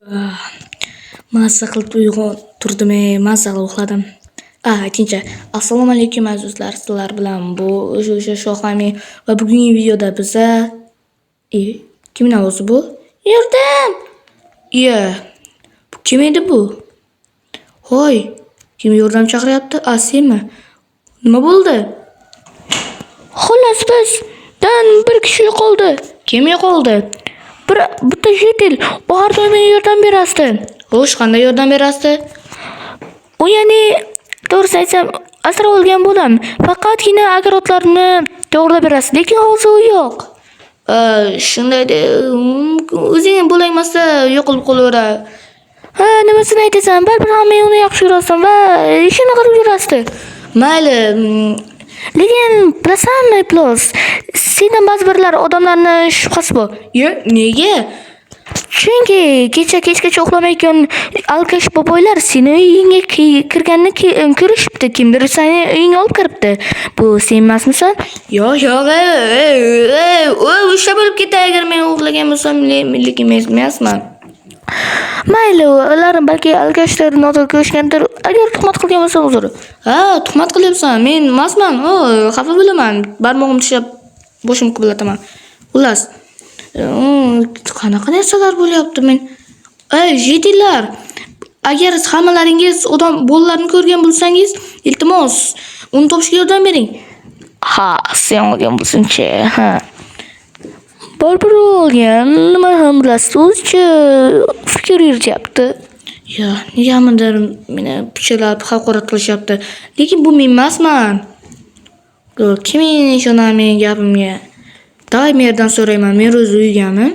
Mazza qilib uyg'on turdim, mazza qilib uxladim. Aytingchi, assalomu alaykum azizlar, sizlar bilan bu o'sha Shohami va bugungi videoda biza kimning ovozi bu? Yordam! Bu kim edi bu? Hoy, kim yordam chaqiryapti? Senmi? Nima bo'ldi? Xullas bizdan bir kishi yo'qoldi. Kim yo'qoldi? Bitta yetil, u har doim yordam berasdi. Xo'sh, qanday yordam berasdi? U ya'ni to'g'risini aytsam, asrab olgan bo'lam. Faqatgina agarotlarni to'g'rilab berasiz, lekin hozir u yo'q. Shunday o'zing bo'lmasa yo'qolib qolaver. Nimasini aytasan? Baribir hamma uni yaxshi ko'rasan va ishini qilib yurasdi. Mayli, lekin bilasanmi, plus sendan ba'zi birlar odamlarni shubhasi bor. Nega? Chunki kechgacha uxlamayotgan alkash boboylar seni uyingga kirganini ko'rishibdi. Kimdir seni uyingga olib kiribdi. Bu sen emasmisan? Yo'q, o'sha bo'lib ketay agar men uxlagan bo'lsam, lekin men emasman. Mayli, ular balki alkashlar noto'g'ri ko'rishgandir. Agar tuhmat qilgan bo'lsa uzr. Tuhmat qilyapsan. Men emasman. Xafa bo'laman. Barmog'im tishlab boshimni qiblataman. Xullas, qanaqa narsalar bo'lyapti men? Yetillar, agar hammalaringiz odam bolalarni ko'rgan bo'lsangiz, iltimos, uni topishga yordam bering. Sen olgan bo'lsin-chi, Baribir olgan, nima ham bilasiz, o'zicha fikr yurityapti. Negadir meni pichirlab haqorat qilishyapti. Lekin bu men emasman. Kim ishonadi mening gapimga? Doim yerdan so'rayman, men o'zi uygaman.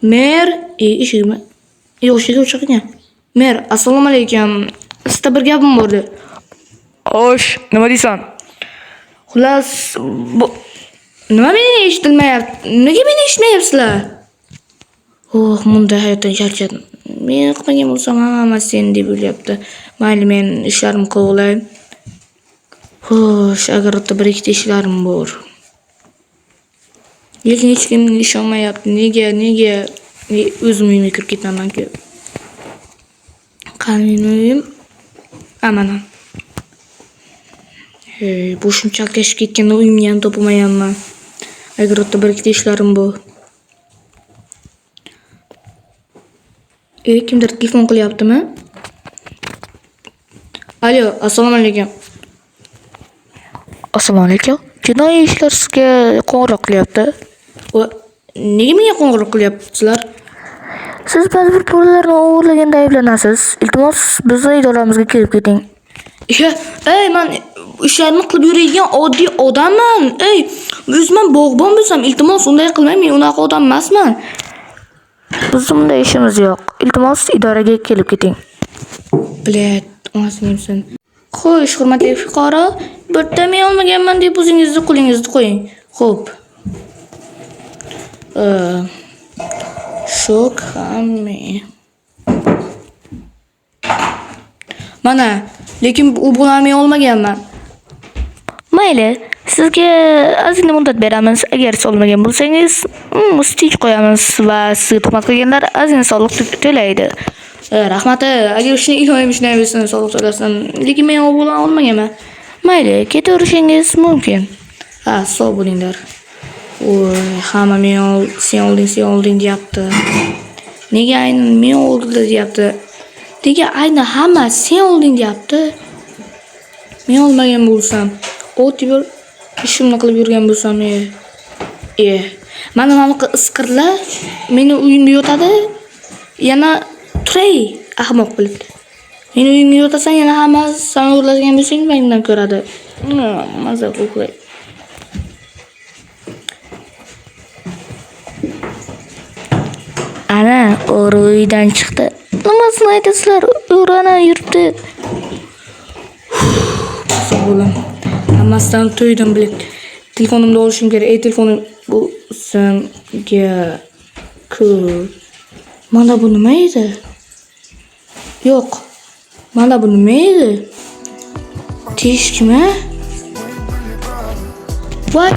Mer, eshigimi? Eshigi ochiqmi? Mer, assalomu alaykum. Sizda bir gapim bor edi. Xo'sh, nima deysan? Xullas, nima meni eshitilmayapti? Nega meni eshitmayapsizlar? Bunday hayotdan charchadim. Men qilmagan bo'lsam hamma sen deb o'ylayapti. Mayli, men ishlarimni qilolay. Xo'sh, agar bir ikkita ishlarim bor. Lekin hech kim ishonmayapti. Nega o'zim uyimga kirib ketaman-ku? Qani uyim? Mana. Boshim chalkashib ketganda uyimni ham topolmayapman. Agar bir ikkita ishlarim bor. Kimdir telefon qilyaptimi? Alo, assalomu alaykum. Assalomu alaykum. Jinoiy ishlar sizga qo'ng'iroq qilyapti. Nega menga qo'ng'iroq qilyapsizlar? Siz ba'zi bir pullarni o'g'irlaganda ayblanasiz. Iltimos, bizning idoramizga kelib keting. Men ishlarni qilib yuradigan oddiy odamman. O'zim bog'bon bo'lsam, iltimos unday qilmang, men unaqa odam emasman. Bizning bunday ishimiz yo'q. Iltimos, idoraga kelib keting. Bilet, o'zingizsin. Xo'sh, hurmatli fuqaro, bitta men olmaganman deb o'zingizni qo'lingizga qo'ying. Xo'p. Shok hamma. Mana, lekin u bo'lani men olmaganman. Mayli, sizga ozgina muddat beramiz. Agar siz olmagan bo'lsangiz, stich qo'yamiz va siz tuhmat qilganlar ozgina soliq to'laydi. Rahmat, agar shuni iloyim shunday bo'lsa, soliq to'lasan. Lekin men u bo'lani olmaganman. Mayli, ketaverishingiz mumkin. Sog' bo'linglar. Hamma sen olding deyapti. Nega aynan men oldim deyapti? Nega aynan hamma sen olding deyapti? Men olmagan bo'lsam, bir ishimni qilib yurgan bo'lsam, mana isqirlar meni uyimda yotadi, yana turay ahmoq bilib. Meni uyimga yotasan, yana hamma sen o'rlagan bo'lsang, mendan ko'radi. Maza qilib. Ana, o'g'ri uydan chiqdi. Nimasini aytasizlar? O'g'ri yuribdi. Bo'lam. Hammasidan to'ydim bilib. Telefonimni olishim kerak. Telefonim bu senga mana bu nima edi? Yo'q. Mana bu nima edi? Teshikmi? Voy.